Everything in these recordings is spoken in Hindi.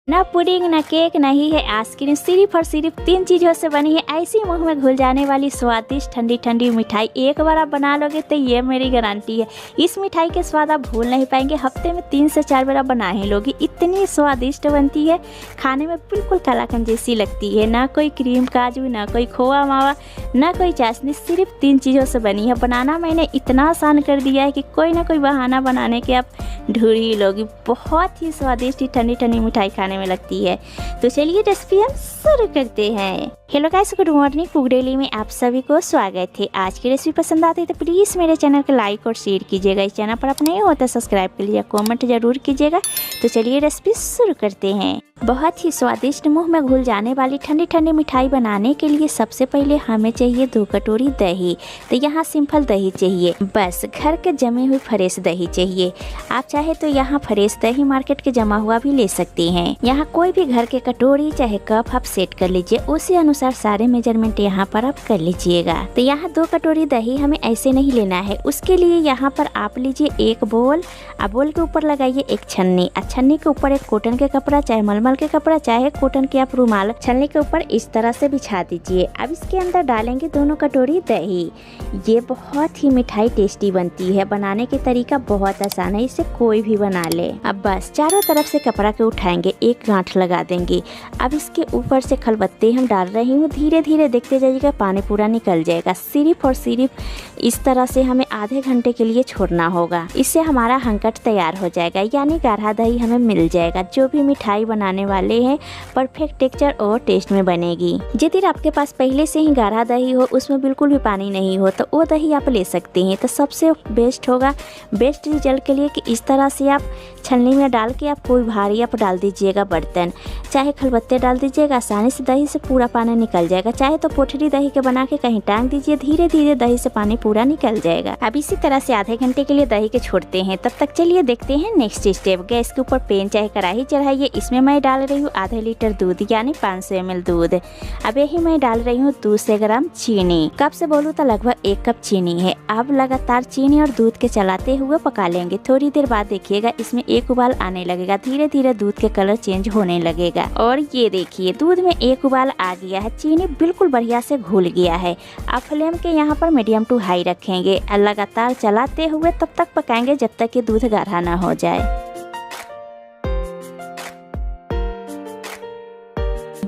ना पुडिंग, ना केक, नहीं है आइसक्रीम, सिर्फ और सिर्फ 3 चीज़ों से बनी है ऐसी मुंह में घुल जाने वाली स्वादिष्ट ठंडी ठंडी मिठाई। एक बार आप बना लोगे तो ये मेरी गारंटी है, इस मिठाई के स्वाद आप भूल नहीं पाएंगे। हफ्ते में 3 से 4 बार आप बना ही लोगे, इतनी स्वादिष्ट बनती है, खाने में बिल्कुल कलाकंद जैसी लगती है। ना कोई क्रीम काजू, ना कोई खोआ मावा, ना कोई चाशनी, सिर्फ 3 चीज़ों से बनी है। बनाना मैंने इतना आसान कर दिया है कि कोई ना कोई बहाना बनाने के आप ढूंढ ही लोगी। बहुत ही स्वादिष्ट ठंडी ठंडी मिठाई खाने में लगती है। तो चलिए रेसिपी हम शुरू करते हैं। Hello guys, good morning. Cook daily में आप सभी को स्वागत है। आज की रेसिपी पसंद आती है तो प्लीज़ मेरे चैनल को लाइक और शेयर कीजिएगा। इस चैनल पर आप नए हो तो सब्सक्राइब कर लीजिए, कमेंट जरूर कीजिएगा। तो चलिए रेसिपी शुरू करते हैं। बहुत ही स्वादिष्ट मुंह में घुल जाने वाली ठंडी ठंडी मिठाई बनाने के लिए सबसे पहले हमें चाहिए 2 कटोरी दही। तो यहाँ सिंपल दही चाहिए, बस घर के जमी हुई फ्रेश दही चाहिए। आप चाहे तो यहाँ फ्रेश दही मार्केट के जमा हुआ भी ले सकते हैं। यहाँ कोई भी घर के कटोरी चाहे कप आप सेट कर लीजिए, उसी अनुसार सारे मेजरमेंट यहाँ पर आप कर लीजिएगा। तो यहाँ 2 कटोरी दही हमें ऐसे नहीं लेना है, उसके लिए यहाँ पर आप लीजिए एक बोल। अब बोल के ऊपर लगाइए एक छन्नी, छन्नी के ऊपर एक कॉटन के कपड़ा, चाहे मलमल के कपड़ा, चाहे कॉटन के आप रुमाल छन्नी के ऊपर इस तरह से बिछा दीजिए। अब इसके अंदर डालेंगे 2 कटोरी दही। ये बहुत ही मिठाई टेस्टी बनती है, बनाने के तरीका बहुत आसान है, इसे कोई भी बना ले। अब बस चारों तरफ से कपड़ा के उठाएंगे, एक गांठ लगा देंगे। अब इसके ऊपर से खलबत्ते हम डाल रही हूँ, धीरे धीरे देखते जाइएगा, पानी पूरा निकल जाएगा। सिर्फ और सिर्फ इस तरह से हमें आधे घंटे के लिए छोड़ना होगा, इससे हमारा हंकट तैयार हो जाएगा, यानी गाढ़ा दही हमें मिल जाएगा। जो भी मिठाई बनाने वाले हैं परफेक्ट टेक्सचर और टेस्ट में बनेगी। यदि आपके पास पहले से ही गाढ़ा दही हो, उसमें बिल्कुल भी पानी नहीं हो, तो वो दही आप ले सकते हैं। तो सबसे बेस्ट होगा, बेस्ट रिजल्ट के लिए कि इस तरह से आप छलनी में डाल के आप कोई भारी आप डाल दीजिएगा बर्तन, चाहे खलबत्ते डाल दीजिएगा, आसानी से दही से पूरा पानी निकल जाएगा। चाहे तो पोटली दही के बना के कहीं टांग दीजिए, धीरे धीरे दही से पानी पूरा निकल जाएगा। अब इसी तरह से आधे घंटे के लिए दही के छोड़ते हैं। तब तक चलिए देखते हैं नेक्स्ट स्टेप। गैस के ऊपर पैन चाहे कढ़ाई चढ़ाइए, इसमें मैं डाल रही हूँ आधा लीटर दूध, यानी 500 ml दूध। अब यही मैं डाल रही हूँ 200 ग्राम चीनी। कप से बोलूँ तो लगभग 1 कप चीनी है। अब लगातार चीनी और दूध के चलाते हुए पका लेंगे। थोड़ी देर बाद देखिएगा इसमें एक उबाल आने लगेगा, धीरे धीरे दूध के कलर चेंज होने लगेगा। और ये देखिए दूध में एक उबाल आ गया है, चीनी बिल्कुल बढ़िया से घुल गया है। अब फ्लेम के यहाँ पर मीडियम टू हाई रखेंगे, लगातार चलाते हुए तब तक पकाएंगे जब तक ये दूध गाढ़ा ना हो जाए।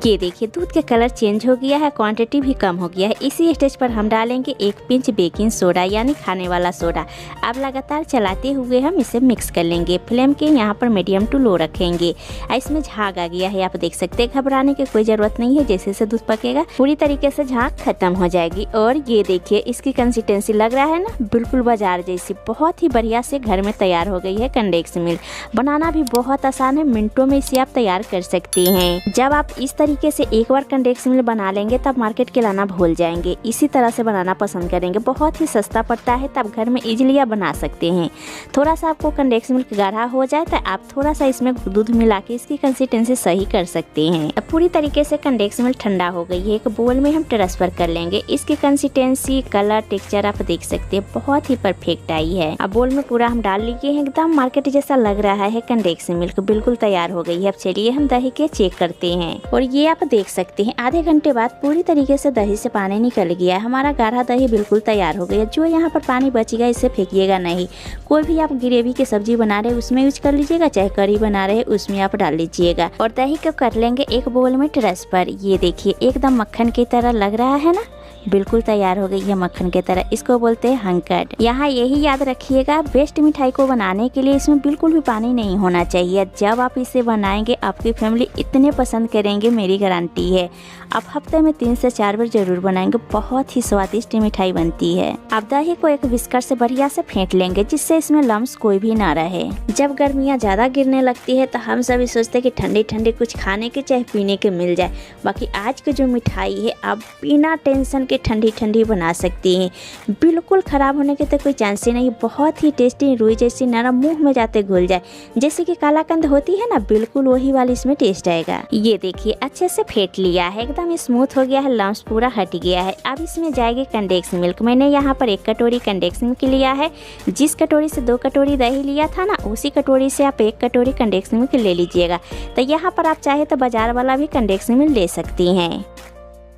ये देखिए दूध का कलर चेंज हो गया है, क्वांटिटी भी कम हो गया है। इसी स्टेज पर हम डालेंगे 1 पिंच बेकिंग सोडा, यानी खाने वाला सोडा। अब लगातार चलाते हुए हम इसे मिक्स कर लेंगे। फ्लेम के यहाँ पर मीडियम टू लो रखेंगे। इसमें झाग आ गया है, आप देख सकते हैं। घबराने की कोई ज़रूरत नहीं है, जैसे से दूध पकेगा पूरी तरीके से झाग खत्म हो जाएगी। और ये देखिए इसकी कंसिस्टेंसी लग रहा है ना, बिल्कुल बाजार जैसी, बहुत ही बढ़िया से घर में तैयार हो गई है कंडेंस मिल्क। बनाना भी बहुत आसान है, मिनटों में इसे आप तैयार कर सकते हैं। जब आप इस तरीके से एक बार कंडेंस मिल्क बना लेंगे तब मार्केट के लाना भूल जाएंगे। इसी तरह से बनाना पसंद करेंगे, बहुत ही सस्ता पड़ता है, तब घर में इजीली आप बना सकते हैं। थोड़ा सा आपको कंडेंस मिल्क गाढ़ा हो जाए तो आप थोड़ा सा इसमें दूध मिला के इसकी कंसिस्टेंसी सही कर सकते हैं। अब पूरी तरीके से कंडेंस मिल्क ठंडा हो गई है, एक बोल में हम ट्रांसफर कर लेंगे। इसकी कंसिस्टेंसी, कलर, टेक्सचर आप देख सकते हैं, बहुत ही परफेक्ट आई है। अब बोल में पूरा हम डाल लिए हैं, एकदम मार्केट जैसा लग रहा है कंडेंस मिल्क, बिल्कुल तैयार हो गई है। अब चलिए हम दही के चेक करते हैं। और ये आप देख सकते हैं आधे घंटे बाद पूरी तरीके से दही से पानी निकल गया है, हमारा गाढ़ा दही बिल्कुल तैयार हो गया। जो यहाँ पर पानी बचेगा इसे फेंकिएगा नहीं। कोई भी आप ग्रेवी की सब्जी बना रहे उसमें यूज कर लीजिएगा, चाहे करी बना रहे उसमें आप डाल लीजिएगा। और दही को कर लेंगे एक बोल में ट्रांसफर। ये देखिए एकदम मक्खन की तरह लग रहा है ना, बिल्कुल तैयार हो गई है मक्खन की तरह। इसको बोलते हैं हंकट। यहाँ यही याद रखिएगा, बेस्ट मिठाई को बनाने के लिए इसमें बिल्कुल भी पानी नहीं होना चाहिए। जब आप इसे बनाएंगे आपकी फैमिली इतने पसंद करेंगे, मेरी गारंटी है। आप हफ्ते में 3 से 4 बार जरूर बनाएंगे, बहुत ही स्वादिष्ट मिठाई बनती है। आप दही को एक विस्कर से बढ़िया से फेंट लेंगे, जिससे इसमें लम्स कोई भी ना रहे। जब गर्मियाँ ज्यादा गिरने लगती है तो हम सभी सोचते हैं कि ठंडी ठंडी कुछ खाने के चाहे पीने के मिल जाए। बाकी आज की जो मिठाई है आप बिना टेंशन के ठंडी ठंडी बना सकती हैं। बिल्कुल ख़राब होने के तो कोई चांस ही नहीं। बहुत ही टेस्टी, रुई जैसी नरम, मुंह में जाते घुल जाए। जैसे कि कालाकंद होती है ना, बिल्कुल वही वाली इसमें टेस्ट आएगा। ये देखिए अच्छे से फेंट लिया है, एकदम स्मूथ हो गया है, लम्स पूरा हट गया है। अब इसमें जाएगी कंडेंस मिल्क। मैंने यहाँ पर 1 कटोरी कंडेंस मिल्क लिया है। जिस कटोरी से 2 कटोरी दही लिया था ना, उसी कटोरी से आप 1 कटोरी कंडेंस मिल्क ले लीजिएगा। तो यहाँ पर आप चाहे तो बाजार वाला भी कंडेंस मिल्क ले सकती हैं।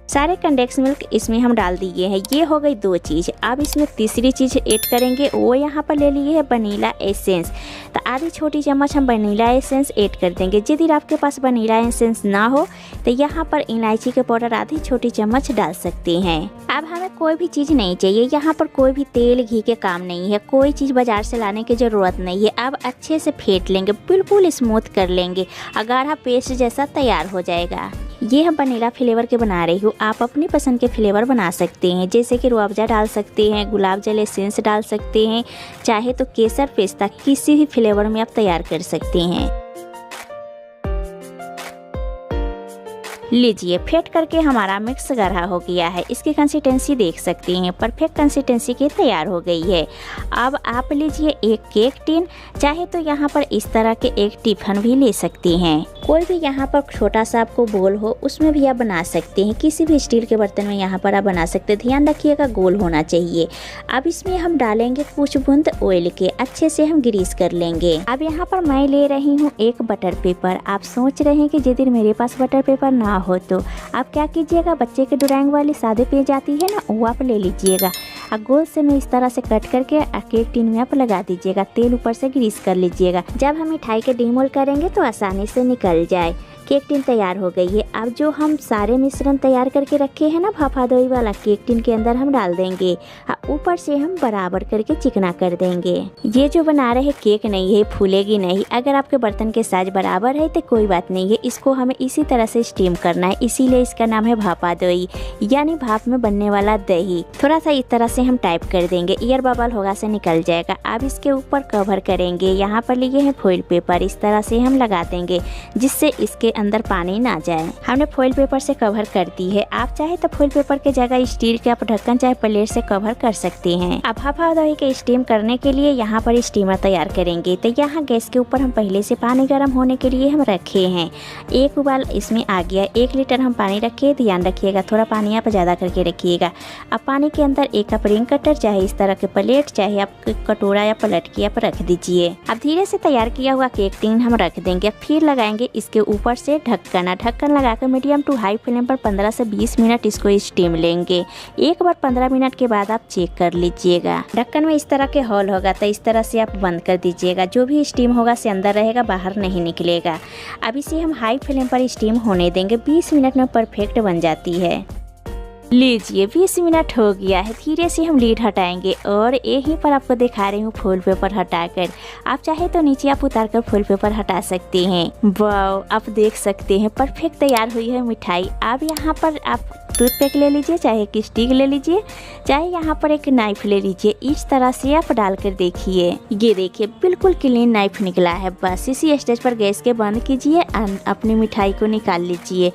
सारे कंडेंस मिल्क इसमें हम डाल दिए हैं। ये हो गई 2 चीज़। अब इसमें तीसरी चीज़ ऐड करेंगे, वो यहाँ पर ले लिए है वनीला एसेंस। तो आधी छोटी चम्मच हम वनीला एसेंस ऐड कर देंगे। यदि आपके पास वनीला एसेंस ना हो तो यहाँ पर इलायची के पाउडर आधी छोटी चम्मच डाल सकते हैं। अब हमें कोई भी चीज़ नहीं चाहिए, यहाँ पर कोई भी तेल घी के काम नहीं है, कोई चीज़ बाजार से लाने की ज़रूरत नहीं है। अब अच्छे से फेंट लेंगे, बिल्कुल स्मूथ कर लेंगे, गाढ़ा पेस्ट जैसा तैयार हो जाएगा। ये हम वनीला फ्लेवर के बना रही हूँ। आप अपनी पसंद के फ्लेवर बना सकते हैं, जैसे कि रूअफ़ज़ा डाल सकते हैं, गुलाब जल एसेंस डाल सकते हैं, चाहे तो केसर पिस्ता किसी भी फ्लेवर में आप तैयार कर सकते हैं। लीजिए फेंट करके हमारा मिक्स गाढ़ा हो गया है। इसकी कंसिस्टेंसी देख सकते हैं, परफेक्ट कंसिस्टेंसी की तैयार हो गई है। अब आप लीजिए एक केक टिन, चाहे तो यहाँ पर इस तरह के एक टिफिन भी ले सकती हैं। कोई भी यहाँ पर छोटा सा आपको बोल हो, उसमें भी आप बना सकते हैं। किसी भी स्टील के बर्तन में यहाँ पर आप बना सकते हैं। ध्यान रखिएगा गोल होना चाहिए। अब इसमें हम डालेंगे कुछ बूंद ऑयल के, अच्छे से हम ग्रीस कर लेंगे। अब यहाँ पर मैं ले रही हूँ एक बटर पेपर। आप सोच रहे हैं कि यदि मेरे पास बटर पेपर ना हो तो आप क्या कीजिएगा, बच्चे के ड्राइंग वाली सादे पेज आती है ना, वो आप ले लीजिएगा। गोल से में इस तरह से कट करके केक टिन में आप लगा दीजिएगा। तेल ऊपर से ग्रीस कर लीजिएगा। जब हम मिठाई के डीमोल्ड करेंगे तो आसानी से निकल जाए। केक टिन तैयार हो गई है। अब जो हम सारे मिश्रण तैयार करके रखे हैं ना भापा दही वाला, केक टिन के अंदर हम डाल देंगे। ऊपर से हम बराबर करके चिकना कर देंगे। ये जो बना रहे केक नहीं है, फूलेगी नहीं। अगर आपके बर्तन के साइज बराबर है तो कोई बात नहीं है। इसको हमें इसी तरह से स्टीम करना है, इसीलिए इसका नाम है भापा दही, यानी भाप में बनने वाला दही। थोड़ा सा इस तरह से हम टाइप कर देंगे, एयर बबल होगा से निकल जाएगा। अब इसके ऊपर कवर करेंगे। यहाँ पर लिए हैं फॉइल पेपर, इस तरह से हम लगा देंगे जिससे इसके अंदर पानी ना जाए। हमने फॉइल पेपर से कवर कर दी है। आप चाहे तो फॉइल पेपर के जगह स्टील के आप ढक्कन चाहे प्लेट से कवर कर सकते हैं। अब भापा दही के स्टीम करने के लिए यहाँ पर स्टीमर तैयार करेंगे। तो यहाँ गैस के ऊपर हम पहले से पानी गर्म होने के लिए हम रखे हैं। एक उबाल इसमें आ गया। 1 लीटर हम पानी रखे। ध्यान रखिएगा, थोड़ा पानी आप ज़्यादा करके रखिएगा। अब पानी के अंदर 1 कप रिंग कटर, चाहे इस तरह के प्लेट, चाहे आप कटोरा या पलट के आप रख दीजिए। अब धीरे से तैयार किया हुआ केक टिन हम रख देंगे। फिर लगाएंगे इसके ऊपर से ढक्कन लगाकर मीडियम टू हाई फ्लेम पर 15 से 20 मिनट इसको स्टीम लेंगे। एक बार 15 मिनट के बाद आप चेक कर लीजिएगा। ढक्कन में इस तरह के होल होगा तो इस तरह से आप बंद कर दीजिएगा। जो भी स्टीम होगा से अंदर रहेगा, बाहर नहीं निकलेगा। अब इसे हम हाई फ्लेम पर स्टीम होने देंगे। 20 मिनट में परफेक्ट बन जाती है। लीजिए 20 मिनट हो गया है। धीरे से हम लीड हटाएंगे और यहीं पर आपको दिखा रही हूँ फॉइल पेपर हटाकर। आप चाहे तो नीचे आप उतारकर फॉइल पेपर हटा सकते हैं। वाव, आप देख सकते हैं परफेक्ट तैयार हुई है मिठाई। अब यहाँ पर आप टूथपिक ले लीजिए, चाहे एक स्टिक ले लीजिए, चाहे यहाँ पर एक नाइफ ले लीजिए। इस तरह से आप डालकर देखिए। ये देखिए बिल्कुल क्लीन नाइफ निकला है। बस इसी स्टेज पर गैस के बंद कीजिए, अपनी मिठाई को निकाल लीजिए।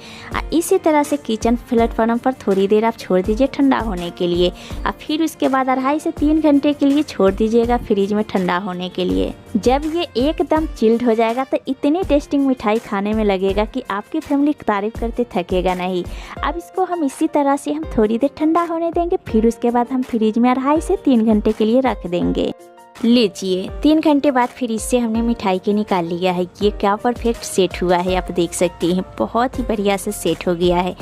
इसी तरह से किचन प्लेटफॉर्म पर थोड़ी देर आप छोड़ दीजिए ठंडा होने के लिए। और फिर उसके बाद 2.5 से 3 घंटे के लिए छोड़ दीजिएगा फ्रिज में ठंडा होने के लिए। जब ये एकदम चिल्ड हो जाएगा तो इतनी टेस्टिंग मिठाई खाने में लगेगा कि आपकी फैमिली तारीफ करते थकेगा नहीं। अब इसको हम इसी तरह से हम थोड़ी देर ठंडा होने देंगे। फिर उसके बाद हम फ्रिज में 2.5 से 3 घंटे के लिए रख देंगे। लीजिए 3 घंटे बाद फ्रिज से हमने मिठाई के निकाल लिया है। ये क्या परफेक्ट सेट हुआ है, आप देख सकते हैं बहुत ही बढ़िया से सेट हो गया है।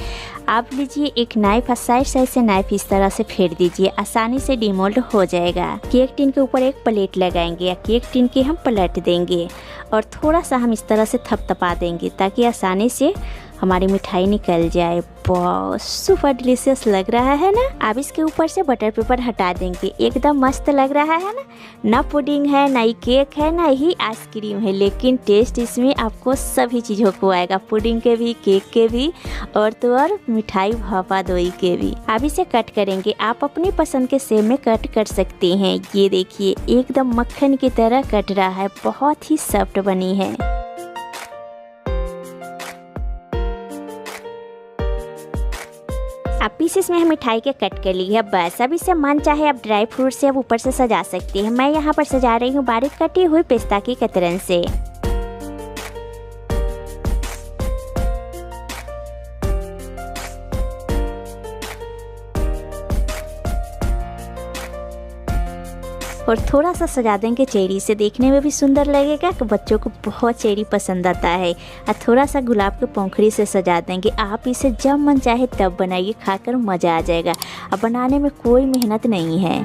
आप लीजिए एक नाइफ, साइड से नाइफ इस तरह से फेर दीजिए, आसानी से डिमोल्ड हो जाएगा। केक टिन के ऊपर एक प्लेट लगाएंगे या केक टिन के हम पलट देंगे और थोड़ा सा हम इस तरह से थपथपा देंगे ताकि आसानी से हमारी मिठाई निकल जाए। बहुत सुपर डिलीशियस लग रहा है ना। अब इसके ऊपर से बटर पेपर हटा देंगे। एकदम मस्त लग रहा है ना पुडिंग है, ना ही केक है, ना ही आइसक्रीम है, लेकिन टेस्ट इसमें आपको सभी चीज़ों को आएगा, पुडिंग के भी, केक के भी और तो और मिठाई भापा दही के भी। अब इसे कट करेंगे। आप अपनी पसंद के शेप में कट कर सकते हैं। ये देखिए एकदम मक्खन की तरह कट रहा है, बहुत ही सॉफ्ट बनी है। अब पीसेस में हम मिठाई के कट कर ली है। बस अब इसे मन चाहे अब ड्राई फ्रूट से अब ऊपर से सजा सकते हैं। मैं यहाँ पर सजा रही हूँ बारीक कटी हुई पिस्ता की कतरन से। और थोड़ा सा सजा देंगे चेरी से, देखने में भी सुंदर लगेगा कि बच्चों को बहुत चेरी पसंद आता है। और थोड़ा सा गुलाब के पंखुड़ी से सजा देंगे। आप इसे जब मन चाहे तब बनाइए, खाकर मज़ा आ जाएगा। अब बनाने में कोई मेहनत नहीं है।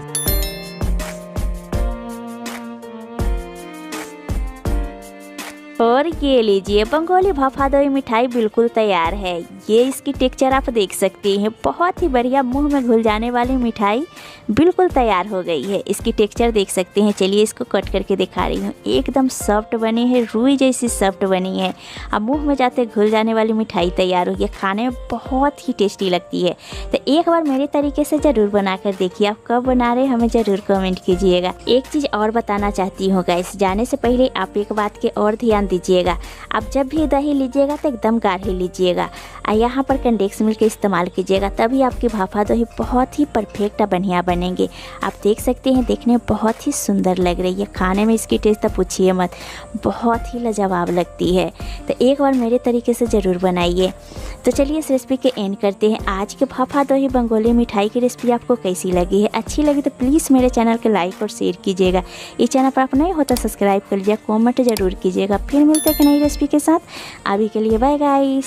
और ये लीजिए बंगाली भाफादोई मिठाई बिल्कुल तैयार है। ये इसकी टेक्सचर आप देख सकते हैं, बहुत ही बढ़िया मुंह में घुल जाने वाली मिठाई बिल्कुल तैयार हो गई है। इसकी टेक्सचर देख सकते हैं। चलिए इसको कट करके दिखा रही हूँ। एकदम सॉफ्ट बनी है, रुई जैसी सॉफ्ट बनी है। अब मुंह में जाते घुल जाने वाली मिठाई तैयार हो गई। खाने में बहुत ही टेस्टी लगती है। तो एक बार मेरे तरीके से ज़रूर बना कर देखिए। आप कब बना रहे हमें ज़रूर कमेंट कीजिएगा। एक चीज़ और बताना चाहती हूँ गाइस, जाने से पहले आप एक बात के और ध्यान दीजिएगा। आप जब भी दही लीजिएगा तो एकदम गाढ़ी लीजिएगा और यहाँ पर कंडेंस मिल्क इस्तेमाल कीजिएगा, तभी आपकी भाफा दही बहुत ही परफेक्ट बढ़िया बनेंगे। आप देख सकते हैं, देखने में बहुत ही सुंदर लग रही है। खाने में इसकी टेस्ट तो पूछिए मत, बहुत ही लाजवाब लगती है। तो एक बार मेरे तरीके से ज़रूर बनाइए। तो चलिए इस रेसिपी के एंड करते हैं। आज के भाफा दही बंगाली मिठाई की रेसिपी आपको कैसी लगी है? अच्छी लगी तो प्लीज़ मेरे चैनल को लाइक और शेयर कीजिएगा। इस चैनल पर आप नए हो तो सब्सक्राइब कर लीजिए, कॉमेंट जरूर कीजिएगा। फिर मिलते हैं एक नई रेसिपी के साथ। अभी के लिए बाय गाइस।